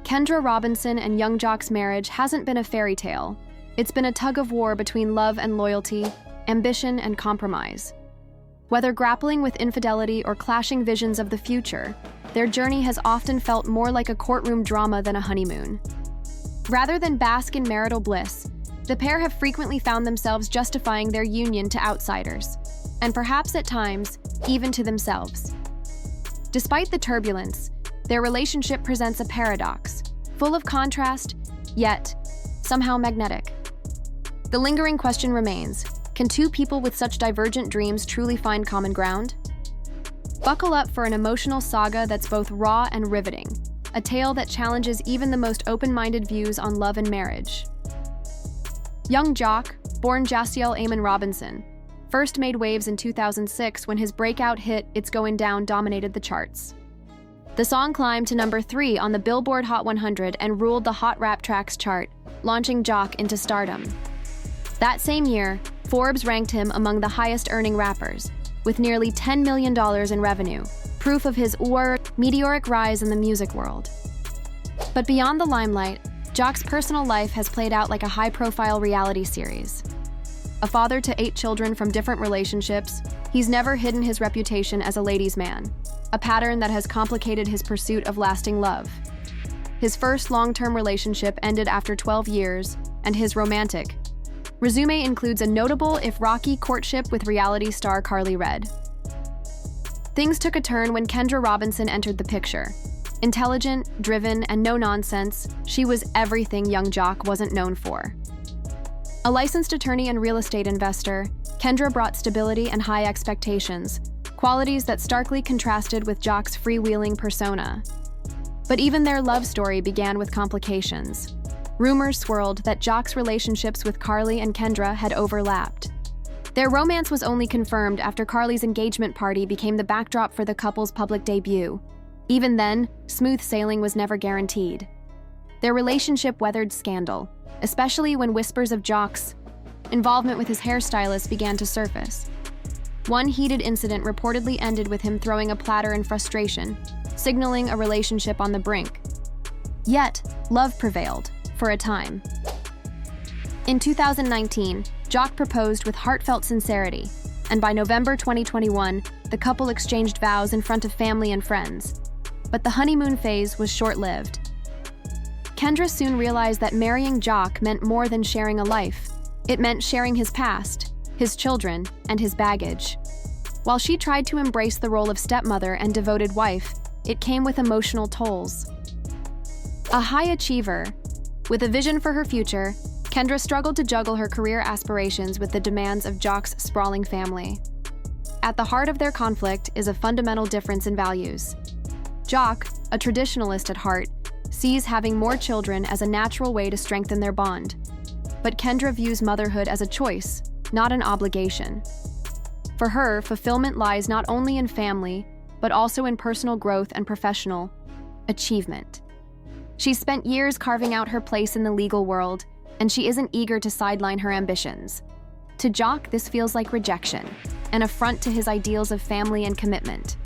Kendra Robinson and young Jock's marriage hasn't been a fairy tale. It's been a tug-of-war between love and loyalty, ambition and compromise. Whether grappling with infidelity or clashing visions of the future, their journey has often felt more like a courtroom drama than a honeymoon. Rather than bask in marital bliss, the pair have frequently found themselves justifying their union to outsiders, and perhaps at times, even to themselves. Despite the turbulence, their relationship presents a paradox, full of contrast, yet somehow magnetic. The lingering question remains, can two people with such divergent dreams truly find common ground? Buckle up for an emotional saga that's both raw and riveting, a tale that challenges even the most open-minded views on love and marriage. Young Jock, born Jastiel Amon Robinson, first made waves in 2006 when his breakout hit It's Going Down dominated the charts. The song climbed to number 3 on the Billboard Hot 100 and ruled the Hot Rap Tracks chart, launching Jock into stardom. That same year, Forbes ranked him among the highest-earning rappers, with nearly $10 million in revenue, proof of his meteoric rise in the music world. But beyond the limelight, Jock's personal life has played out like a high-profile reality series. A father to 8 children from different relationships, he's never hidden his reputation as a ladies' man, a pattern that has complicated his pursuit of lasting love. His first long-term relationship ended after 12 years, and his romantic resume includes a notable, if rocky, courtship with reality star Carly Red. Things took a turn when Kendra Robinson entered the picture. Intelligent, driven, and no-nonsense, she was everything young Jock wasn't known for. A licensed attorney and real estate investor, Kendra brought stability and high expectations, qualities that starkly contrasted with Jock's freewheeling persona. But even their love story began with complications. Rumors swirled that Jock's relationships with Carly and Kendra had overlapped. Their romance was only confirmed after Carly's engagement party became the backdrop for the couple's public debut. Even then, smooth sailing was never guaranteed. Their relationship weathered scandal, especially when whispers of Jock's involvement with his hairstylist began to surface. One heated incident reportedly ended with him throwing a platter in frustration, signaling a relationship on the brink. Yet, love prevailed, for a time. In 2019, Jock proposed with heartfelt sincerity, and by November 2021, the couple exchanged vows in front of family and friends. But the honeymoon phase was short-lived. Kendra soon realized that marrying Jock meant more than sharing a life. It meant sharing his past, his children, and his baggage. While she tried to embrace the role of stepmother and devoted wife, it came with emotional tolls. A high achiever, with a vision for her future, Kendra struggled to juggle her career aspirations with the demands of Jock's sprawling family. At the heart of their conflict is a fundamental difference in values. Jock, a traditionalist at heart, sees having more children as a natural way to strengthen their bond. But Kendra views motherhood as a choice, not an obligation. For her, fulfillment lies not only in family, but also in personal growth and professional achievement. She's spent years carving out her place in the legal world, and she isn't eager to sideline her ambitions. To Jock, this feels like rejection, an affront to his ideals of family and commitment.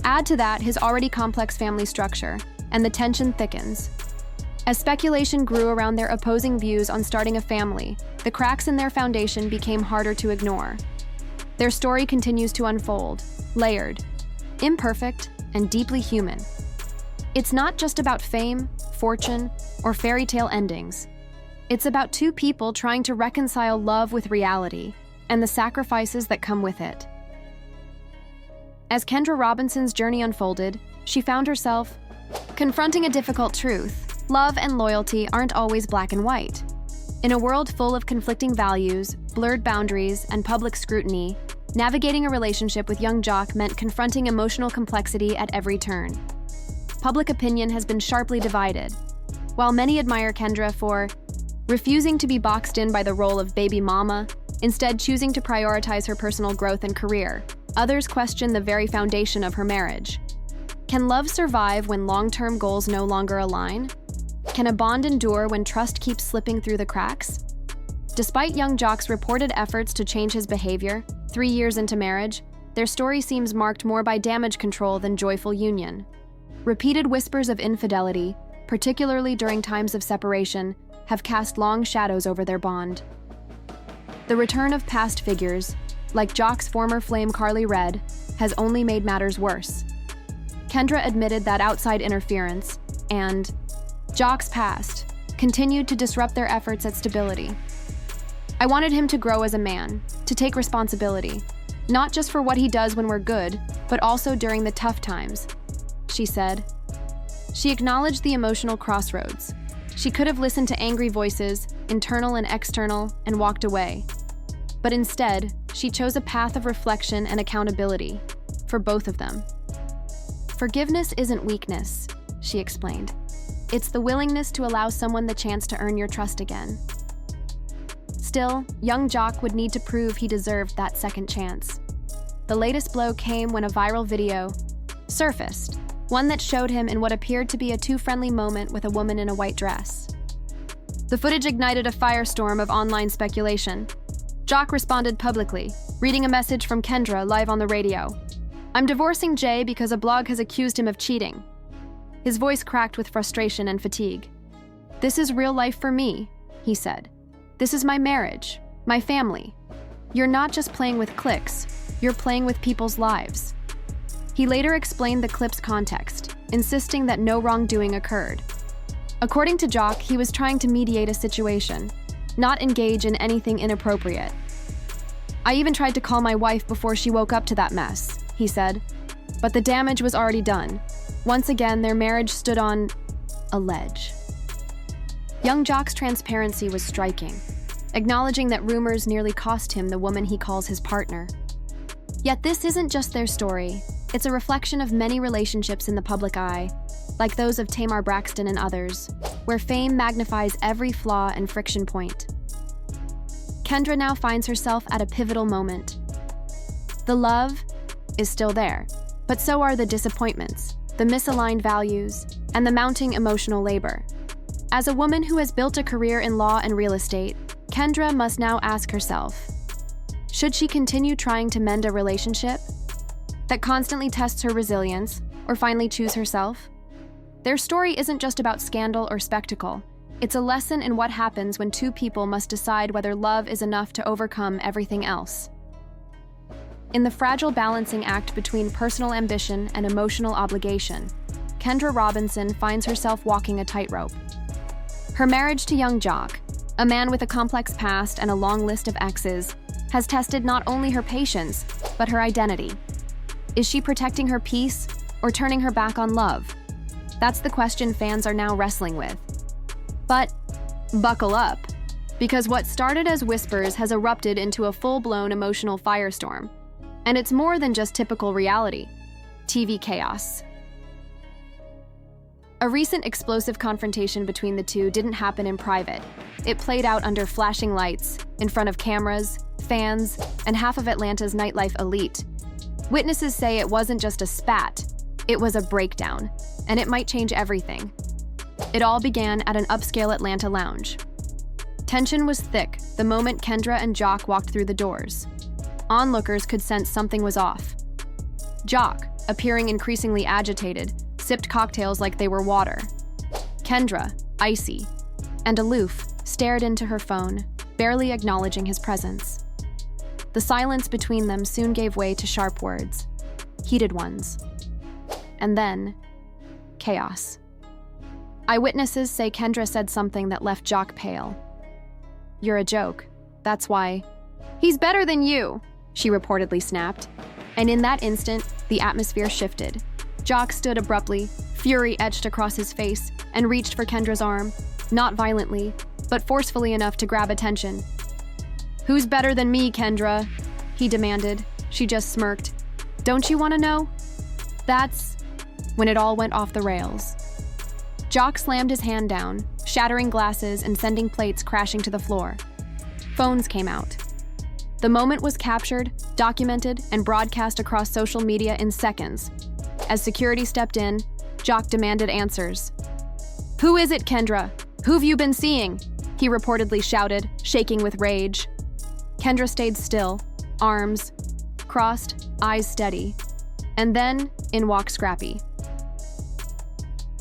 Add to that his already complex family structure, and the tension thickens. As speculation grew around their opposing views on starting a family, the cracks in their foundation became harder to ignore. Their story continues to unfold, layered, imperfect, and deeply human. It's not just about fame, fortune, or fairy tale endings. It's about two people trying to reconcile love with reality and the sacrifices that come with it. As Kendra Robinson's journey unfolded, she found herself confronting a difficult truth. Love and loyalty aren't always black and white. In a world full of conflicting values, blurred boundaries, and public scrutiny, navigating a relationship with young Jock meant confronting emotional complexity at every turn. Public opinion has been sharply divided. While many admire Kendra for refusing to be boxed in by the role of baby mama, instead choosing to prioritize her personal growth and career, others question the very foundation of her marriage. Can love survive when long-term goals no longer align? Can a bond endure when trust keeps slipping through the cracks? Despite young Jock's reported efforts to change his behavior, 3 years into marriage, their story seems marked more by damage control than joyful union. Repeated whispers of infidelity, particularly during times of separation, have cast long shadows over their bond. The return of past figures, like Jock's former flame Carly Red, has only made matters worse. Kendra admitted that outside interference and Jock's past continued to disrupt their efforts at stability. I wanted him to grow as a man, to take responsibility, not just for what he does when we're good, but also during the tough times, she said. She acknowledged the emotional crossroads. She could have listened to angry voices, internal and external, and walked away. But instead, she chose a path of reflection and accountability for both of them. Forgiveness isn't weakness, she explained. It's the willingness to allow someone the chance to earn your trust again. Still, young Jock would need to prove he deserved that second chance. The latest blow came when a viral video surfaced, one that showed him in what appeared to be a too-friendly moment with a woman in a white dress. The footage ignited a firestorm of online speculation. Jock responded publicly, reading a message from Kendra live on the radio. "I'm divorcing Jay because a blog has accused him of cheating." His voice cracked with frustration and fatigue. "This is real life for me," he said. "This is my marriage, my family. You're not just playing with clicks, you're playing with people's lives." He later explained the clip's context, insisting that no wrongdoing occurred. According to Jock, he was trying to mediate a situation, not engage in anything inappropriate. "I even tried to call my wife before she woke up to that mess," he said. But the damage was already done. Once again, their marriage stood on a ledge. Young Jock's transparency was striking, acknowledging that rumors nearly cost him the woman he calls his partner. Yet this isn't just their story. It's a reflection of many relationships in the public eye, like those of Tamar Braxton and others, where fame magnifies every flaw and friction point. Kendra now finds herself at a pivotal moment. The love is still there, but so are the disappointments, the misaligned values, and the mounting emotional labor. As a woman who has built a career in law and real estate, Kendra must now ask herself, should she continue trying to mend a relationship that constantly tests her resilience, or finally choose herself? Their story isn't just about scandal or spectacle. It's a lesson in what happens when two people must decide whether love is enough to overcome everything else. In the fragile balancing act between personal ambition and emotional obligation, Kendra Robinson finds herself walking a tightrope. Her marriage to young Jock, a man with a complex past and a long list of exes, has tested not only her patience, but her identity. Is she protecting her peace or turning her back on love? That's the question fans are now wrestling with. But buckle up, because what started as whispers has erupted into a full-blown emotional firestorm. And it's more than just typical reality TV chaos. A recent explosive confrontation between the two didn't happen in private. It played out under flashing lights, in front of cameras, fans, and half of Atlanta's nightlife elite. Witnesses say it wasn't just a spat, it was a breakdown, and it might change everything. It all began at an upscale Atlanta lounge. Tension was thick the moment Kendra and Jock walked through the doors. Onlookers could sense something was off. Jock, appearing increasingly agitated, sipped cocktails like they were water. Kendra, icy and aloof, stared into her phone, barely acknowledging his presence. The silence between them soon gave way to sharp words, heated ones. And then, chaos. Eyewitnesses say Kendra said something that left Jock pale. "You're a joke. That's why." "He's better than you," she reportedly snapped. And in that instant, the atmosphere shifted. Jock stood abruptly, fury etched across his face, and reached for Kendra's arm, not violently, but forcefully enough to grab attention. "Who's better than me, Kendra?" he demanded. She just smirked. "Don't you want to know?" That's when it all went off the rails. Jock slammed his hand down, shattering glasses and sending plates crashing to the floor. Phones came out. The moment was captured, documented, and broadcast across social media in seconds. As security stepped in, Jock demanded answers. "Who is it, Kendra? Who've you been seeing?" he reportedly shouted, shaking with rage. Kendra stayed still, arms crossed, eyes steady. And then, in walked Scrappy.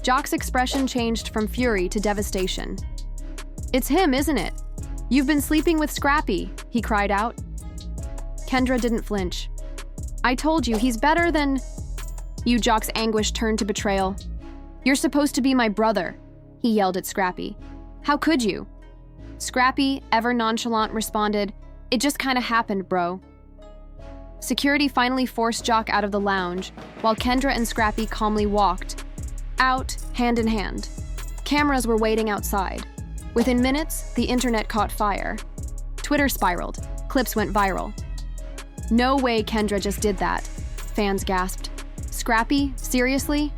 Jock's expression changed from fury to devastation. "It's him, isn't it? You've been sleeping with Scrappy," he cried out. Kendra didn't flinch. "I told you, he's better than—" Jock's anguish turned to betrayal. "You're supposed to be my brother," he yelled at Scrappy. "How could you?" Scrappy, ever nonchalant, responded, "It just kinda happened, bro." Security finally forced Jock out of the lounge, while Kendra and Scrappy calmly walked out, hand in hand. Cameras were waiting outside. Within minutes, the internet caught fire. Twitter spiraled. Clips went viral. "No way Kendra just did that," fans gasped. "Scrappy? Seriously?"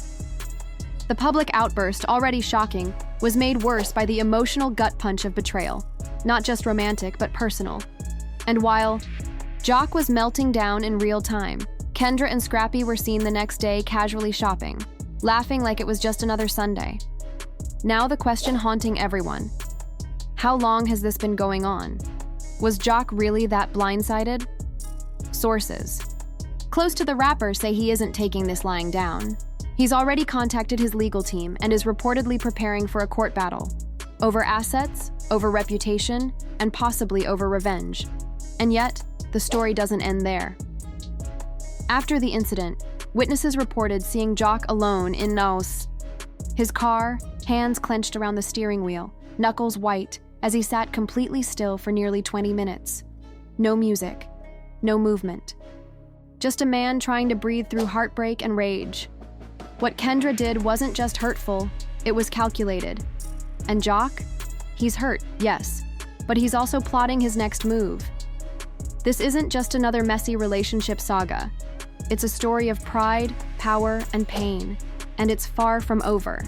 The public outburst, already shocking, was made worse by the emotional gut punch of betrayal. Not just romantic, but personal. And while Jock was melting down in real time, Kendra and Scrappy were seen the next day casually shopping, laughing like it was just another Sunday. Now the question haunting everyone: how long has this been going on? Was Jock really that blindsided? Sources close to the rapper say he isn't taking this lying down. He's already contacted his legal team and is reportedly preparing for a court battle. Over assets, over reputation, and possibly over revenge. And yet, the story doesn't end there. After the incident, witnesses reported seeing Jock alone in Naos. His car, hands clenched around the steering wheel, knuckles white, as he sat completely still for nearly 20 minutes. No music, no movement. Just a man trying to breathe through heartbreak and rage. What Kendra did wasn't just hurtful, it was calculated. And Jock? He's hurt, yes, but he's also plotting his next move. This isn't just another messy relationship saga. It's a story of pride, power, and pain, and it's far from over.